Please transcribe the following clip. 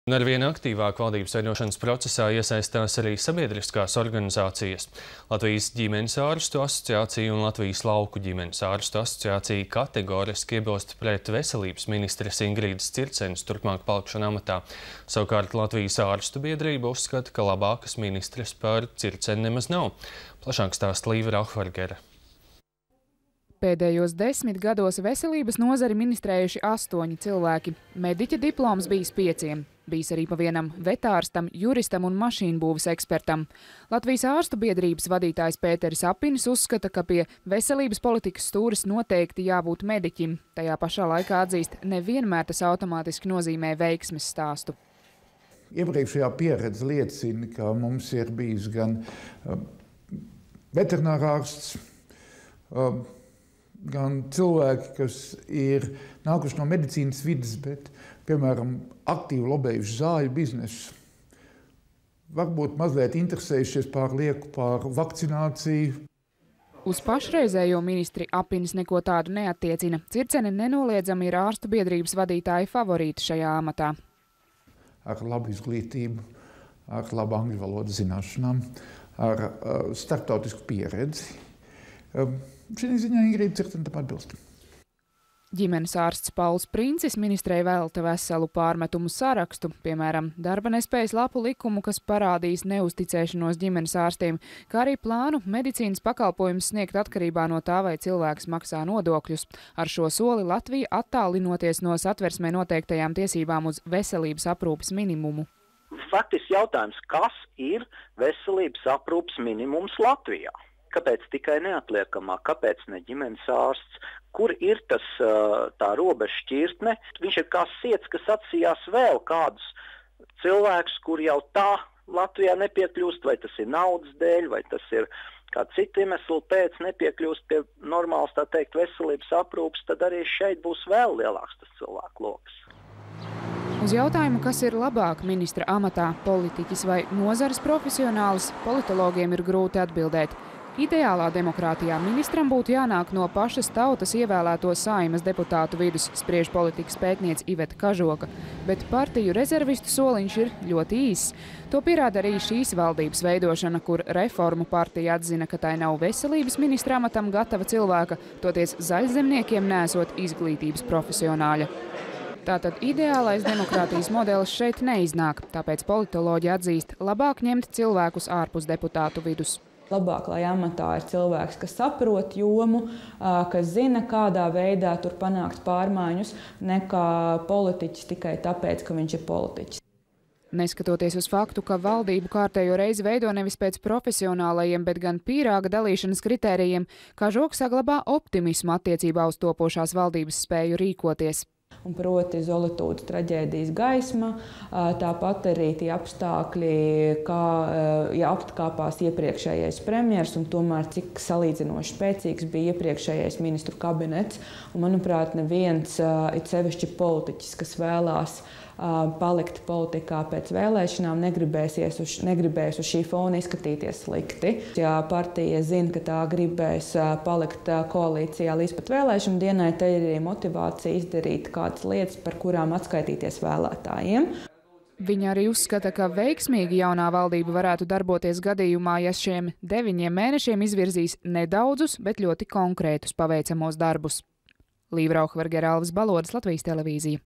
Un arvien aktīvāk valdības veidošanas procesā iesaistās arī sabiedriskās organizācijas. Latvijas ģimenes ārstu asociācija un Latvijas lauku ģimenes ārstu asociācija kategoriski iebilst pret veselības ministres Ingrīdas Circenes turpmāk palikšanu amatā. Savukārt Latvijas ārstu biedrība uzskata, ka labākas ministres par Circeni nemaz nav. Plašāk stāsta Līva Rauhvargere. Pēdējos 10 gados veselības nozari ministrējuši 8 cilvēki. Mediķa diploms bijis 5. Bijis arī pa vienam vetārstam, juristam un mašīnbūves ekspertam. Latvijas ārstu biedrības vadītājs Pēteris Apinis uzskata, ka pie veselības politikas stūres noteikti jābūt mediķim. Tajā pašā laikā atzīst, nevienmēr tas automātiski nozīmē veiksmes stāstu. Iepriekšējā pieredze liecina, ka mums ir bijis gan veterinārārsts, gan cilvēki, kas ir nākuši no medicīnas vidas, bet, piemēram, aktīvi lobējuši zāļu biznesu. Varbūt mazliet interesējušies pārlieku par vakcināciju. Uz pašreizējo ministri Apinis neko tādu neattiecina. Circene nenoliedzami ir ārstu biedrības vadītāja favorīta šajā amatā. Ar labu izglītību, ar labu angļu valodas zināšanām, ar starptautisku pieredzi. Šī ziņā Ingrīda Circene tam atbilst. Ģimenes ārsts Pauls Princis ministrei velta veselu pārmetumu sarakstu, piemēram, darba nespējas lapu likumu, kas parādīs neusticēšanos ģimenes ārstiem, kā arī plānu medicīnas pakalpojumus sniegt atkarībā no tā, vai cilvēks maksā nodokļus. Ar šo soli Latvija attālinoties no Satversmē noteiktajām tiesībām uz veselības aprūpes minimumu. Faktiski jautājums, kas ir veselības aprūpes minimums Latvijā? Kāpēc tikai neatliekamā, kāpēc ne ģimenes ārsts? Kur ir tā robeža šķirtne? Viņš ir kā siets, kas atsījās vēl kādus cilvēkus, kur jau tā Latvijā nepiekļūst, vai tas ir naudas dēļ, vai tas ir kā citu iemeslu pēc nepiekļūst pie normāls, tā teikt, veselības aprūpes, tad arī šeit būs vēl lielāks tas cilvēku loks. Uz jautājumu, kas ir labāk ministra amatā, politiķis vai nozares profesionālis, politologiem ir grūti atbildēt. Ideālā demokrātijā ministram būtu jānāk no pašas tautas ievēlēto Saeimas deputātu vidus, spriež politikas pētniece Iveta Kažoka, bet partiju rezervistu soliņš ir ļoti īss. To pierāda arī šīs valdības veidošana, kur Reformu partija atzina, ka tai nav veselības ministra amatam gatava cilvēka, toties zaļzemniekiem nesot izglītības profesionāļa. Tātad ideālais demokrātijas modelis šeit neiznāk, tāpēc politoloģi atzīst, labāk ņemt cilvēkus ārpus deputātu vidus. Labāk, lai amatā ir cilvēks, kas saprot jomu, kas zina, kādā veidā tur panākt pārmaiņus, nekā politiķis tikai tāpēc, ka viņš ir politiķis. Neskatoties uz faktu, ka valdību kārtējo reizi veido nevis pēc profesionālajiem, bet gan pīrāga dalīšanas kritērijiem, Kažoka saglabā optimismu attiecībā uz topošās valdības spēju rīkoties. Un proti Zolitūdas traģēdijas gaisma, tāpat arī tie apstākļi, kā aptkāpās iepriekšējais premjers un tomēr cik salīdzinoši spēcīgs bija iepriekšējais ministru kabinets. Un, manuprāt, neviens, it sevišķi politiķis, kas vēlās palikt politikā pēc vēlēšanām, negribēs uz šī fona izskatīties slikti. Ja partija zina, ka tā gribēs palikt koalīcijā līdz pat vēlēšanu dienai, te ir arī motivācija izdarīt kādas lietas, par kurām atskaitīties vēlētājiem. Viņa arī uzskata, ka veiksmīgi jaunā valdība varētu darboties gadījumā, ja šiem 9 mēnešiem izvirzīs nedaudzus, bet ļoti konkrētus paveicamos darbus. Līva Rauhvargere, Alvis Balodas, Latvijas televīzija.